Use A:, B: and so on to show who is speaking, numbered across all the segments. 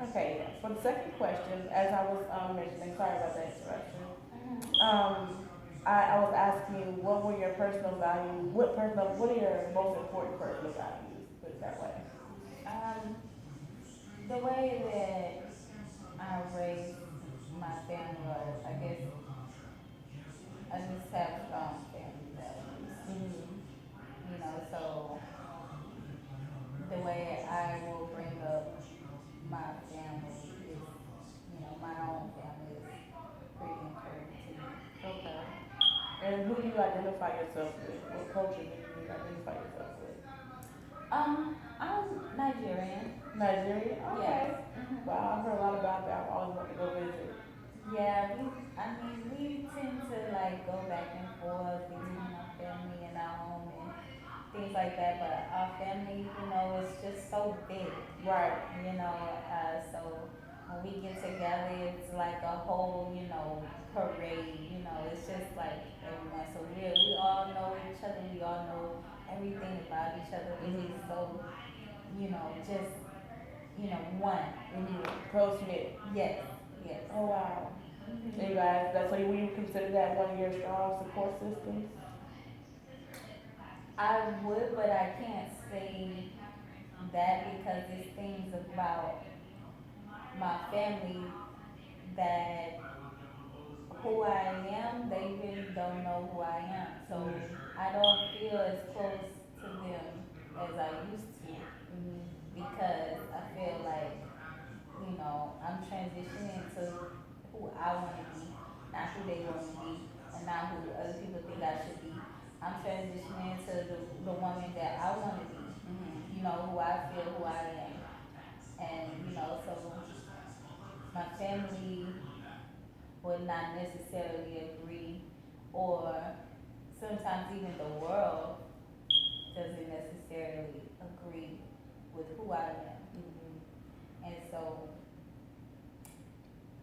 A: Okay, yeah. For the second question, as I was mentioning, sorry about the interruption.
B: Mhm.
A: I was asking you, what were your personal values? What are your most important personal values? Put it that way.
B: Um, the way that I raised my family, or I guess I just have strong family values.
A: Mhm.
B: So the way I will bring up my family is, my own family is pretty important to me.
A: Okay. And who do you identify yourself with? What culture do you identify yourself with?
B: I'm Nigerian.
A: Nigeria?
B: Yes.
A: Okay. Wow, I've heard a lot about that. I've always wanted to go visit.
B: Yeah, we tend to like go back and forth between our family and our home and things like that. But our family, is just so big.
A: Right.
B: So when we get together, it's like a whole, parade. It's just like everyone. So we all know each other. We all know everything about each other. We
A: Mhm.
B: just so, just one.
A: Mhm. Close knit.
B: Yes, yes.
A: Oh wow.
B: Mhm.
A: And you guys, that's so you, would you consider that one of your strong support systems?
B: I would, but I can't say that because it's things about my family that who I am, they really don't know who I am. So
A: Mhm.
B: I don't feel as close to them as I used to
A: Mhm.
B: because I feel like, I'm transitioning to who I want to be, not who they want to be, and not who other people think I should be. I'm transitioning to the woman that I want to be,
A: Mhm.
B: who I feel who I am. And, so my family would not necessarily agree, or sometimes even the world doesn't necessarily agree with who I am.
A: Mhm.
B: And so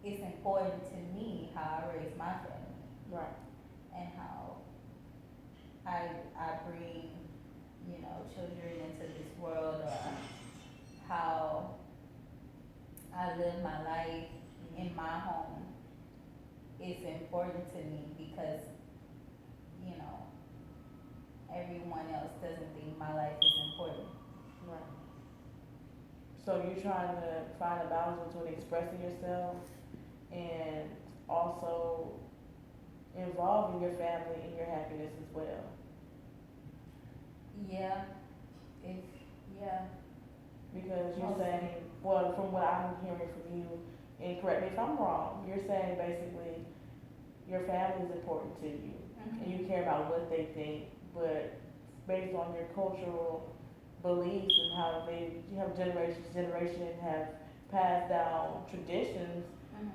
B: it's important to me how I raise my family
A: Right.
B: and how I bring, children into this world, or how I live my life in my home. It's important to me because, you know, everyone else doesn't think my life is important.
A: Right. So you're trying to find a balance between expressing yourself and also involving your family in your happiness as well.
B: Yeah, if, yeah,
A: Because you're
B: mostly.
A: saying, well, from what I'm hearing from you, and correct me if I'm wrong, you're saying basically your family is important to you and you
B: Hmm.
A: care about what they think, but based on your cultural beliefs and how they, you have generation to generation have passed down traditions,
B: Hmm.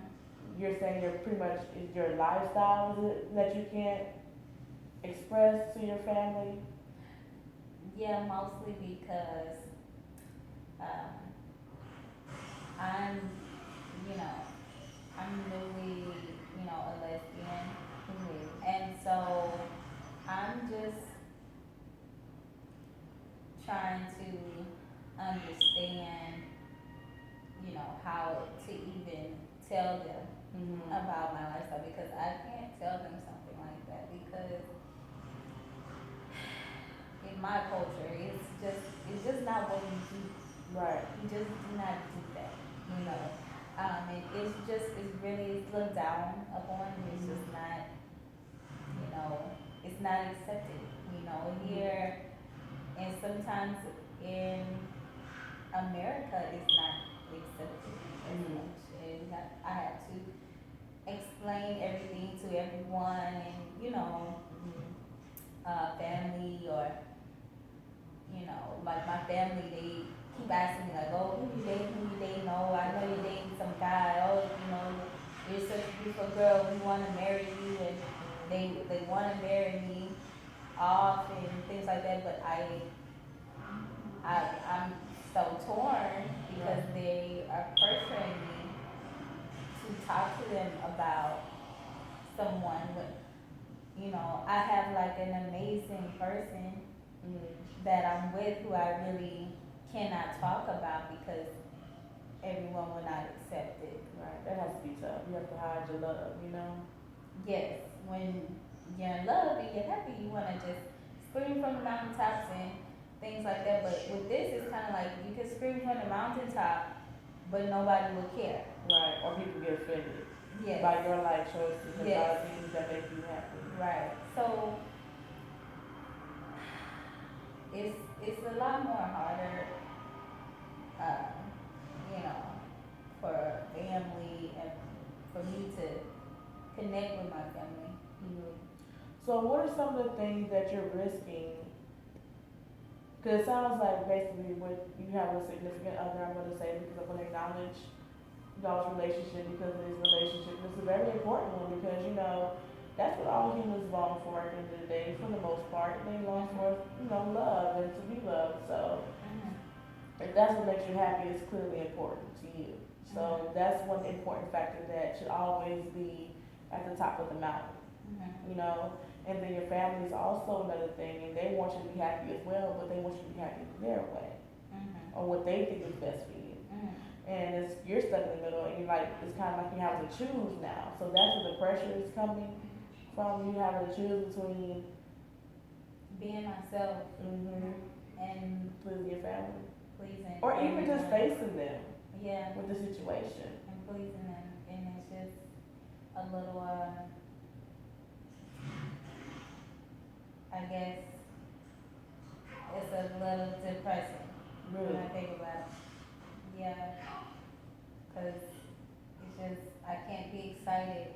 A: you're saying you're pretty much, is your lifestyle is it, that you can't express to your family?
B: Yeah, mostly because um, I'm, you know, I'm newly, a lesbian,
A: Mm-hmm.
B: and so I'm just trying to understand, how to even tell them
A: Mm-hmm.
B: about my lifestyle because I can't tell them something like that because in my culture it's just not what we do.
A: Right.
B: We just do not do that. And it's really it's looked down upon. It's just
A: Mm-hmm.
B: not, it's not accepted.
A: Mm-hmm.
B: Here and sometimes in America it's not accepted as
A: Mm-hmm.
B: much, and I have to explain everything to everyone, and
A: Mm-hmm.
B: family, or like my family, they keep asking me like, oh, who you dating? Oh, I know you're dating some guy. Oh, you're such a beautiful girl. We want to marry you, and they want to marry me off and things like that. But I'm so torn because
A: Right.
B: they are pressuring me to talk to them about someone. But I have like an amazing person
A: Mm-hmm.
B: that I'm with who I really cannot talk about because everyone will not accept it.
A: Right, that has to be tough. You have to hide your love, you know?
B: Yes, when you're in love and you're happy, you wanna just scream from the mountaintops and things like that. But with this, it's kind of like you can scream from the mountaintop, but nobody will care.
A: Right, or people get offended
B: Yes.
A: by your life choices and
B: Yes.
A: by things that make you happy.
B: Right. So it's a lot more harder, uh, you know, for family and for me to connect with my family.
A: Mhm. So what are some of the things that you're risking? Because it sounds like basically with you have a significant other, I'm going to say, because I want to acknowledge y'all's relationship because of this relationship. It's a very important one because, you know, that's what all humans long for at the end of the day, for the most part. They long for, you know, love and to be loved. So if that's what makes you happy, it's clearly important to you. So that's one important factor that should always be at the top of the mountain, you know. And then your family is also another thing, and they want you to be happy as well, but they want you to be happy their way, or what they think is best for you. And it's, you're stuck in the middle, and you're like, it's kind of like you have to choose now. So that's where the pressure is coming from. You having to choose between
B: being myself and
A: pleasing your family,
B: pleasing,
A: or even just
B: everyone.
A: facing them
B: Yeah,
A: with the situation.
B: and pleasing them, and it's just a little, I guess, it's a little depressing when
A: Really.
B: I think about it. Yeah, cause it's just, I can't be excited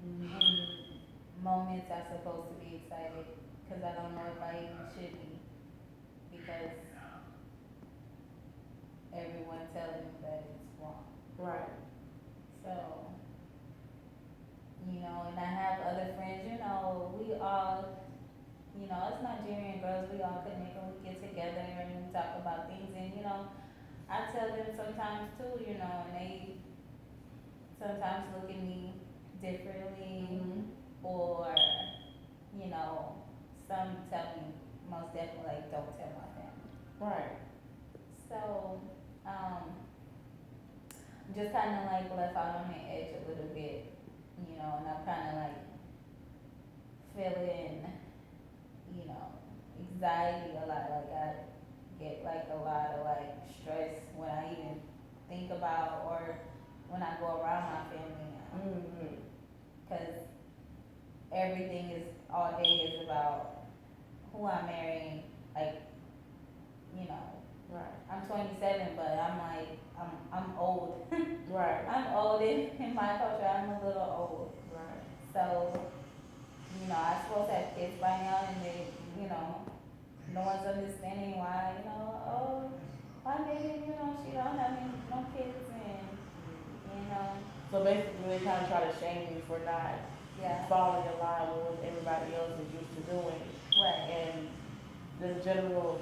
B: in moments I'm supposed to be excited, cause I don't know if I even should be, because everyone telling me that it's wrong.
A: Right.
B: So, you know, and I have other friends, you know, we all, you know, us Nigerian girls, we all connect and we get together and we talk about things, and, you know, I tell them sometimes too, you know, and they sometimes look at me differently, or, you know, some tell me most definitely, like, don't tell my family.
A: Right.
B: So, just kind of like left out on the edge a little bit, you know, and I'm kind of like feeling, you know, anxiety a lot. Like I get like a lot of like stress when I even think about or when I go around my family now, because everything is all day is about who I'm marrying. Like, you know,
A: Right.
B: I'm 27, but I'm like I'm old.
A: Right.
B: I'm old in my culture. I'm a little old.
A: Right.
B: So, you know, I'm supposed to have kids by now, and they, you know, no one's understanding why, you know, oh, why maybe, you know, she don't have any, no kids, and, you know,
A: So basically, they kind of try to shame you for not
B: yeah,
A: following in line with what everybody else is used to doing.
B: right,
A: And the general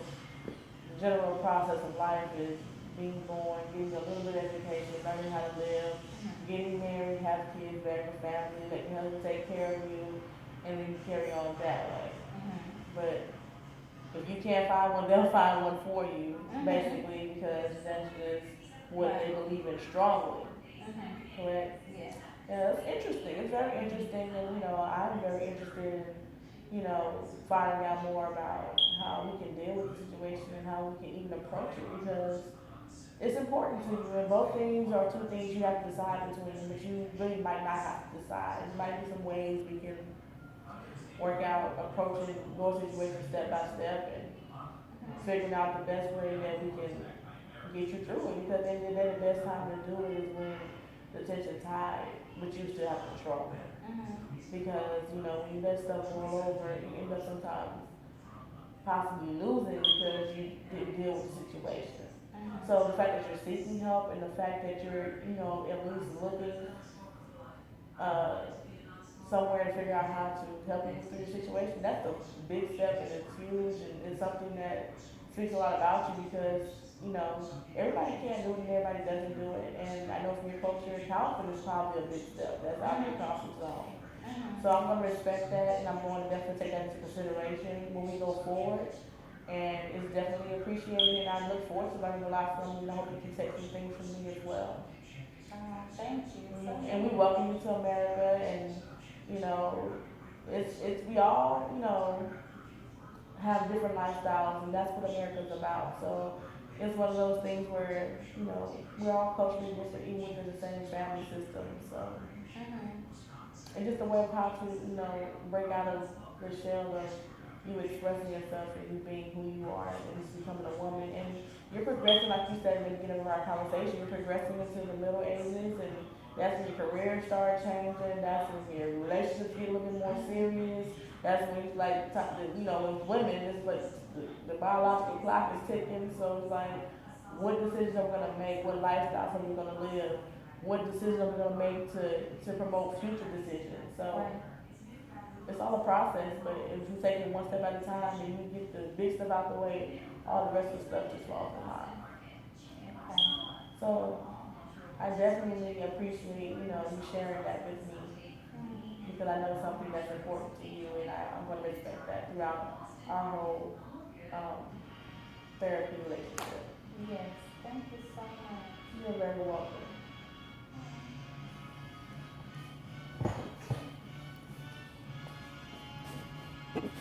A: process of life is being born, getting a little bit of education, learning how to live, getting married, have kids, marry a family, letting your husband take care of you, and then you carry on that way. But if you can't find one, they'll find one for you, basically, because that's just what they believe in strongly. Correct?
B: yeah,
A: Yeah, it's interesting. It's very interesting, and you know, I'm very interested in, you know, finding out more about how we can deal with the situation and how we can even approach it because it's important to you. And both things are two things you have to decide between, but you really might not have to decide. There might be some ways we can work out approaching your situation step by step and figuring out the best way that we can get you through it. Because at the end of the day, the best time to do it is when the tension's high, but you still have control. Because, you know, when you let stuff roll over, you end up sometimes possibly losing because you didn't deal with the situation. So the fact that you're seeking help and the fact that you're, you know, at least looking somewhere to figure out how to help you through the situation, that's a big step and it's huge and it's something that speaks a lot about you because, you know, everybody can't do it and everybody doesn't do it. And I know from your culture, counseling is probably a big step. That's out of your comfort zone. So I'm going to respect that and I'm going to definitely take that into consideration when we go forward. And it's definitely appreciated and I I look forward to learning a lot from you, and I hope you can take some things from me as well.
B: Thank you.
A: And we welcome you to America, and you know, it's we all, you know, have different lifestyles, and that's what America's about. So it's one of those things where, you know, we're all culturally different, even within the same family system. So, and just a way of how to, you know, break out of the shell of you expressing yourself and you being who you are and just becoming a woman. And you're progressing, like you said in the beginning of our conversation, you're progressing into the middle ages, and that's when your career starts changing. That's when your relationships get a little bit more serious. That's when you like, you know, with women, it's like the biological clock is ticking. So it's like, what decisions are we gonna make? What lifestyles are we gonna live? What decisions are we gonna make to promote future decisions? So it's all a process, but if you take it one step at a time and you get the big stuff out the way, all the rest of the stuff just falls in line. So I definitely appreciate, you know, you sharing that with me, because I know it's something that's important to you, and I'm gonna respect that throughout our whole therapy relationship.
B: Yes, thank you so much.
A: You're very welcome.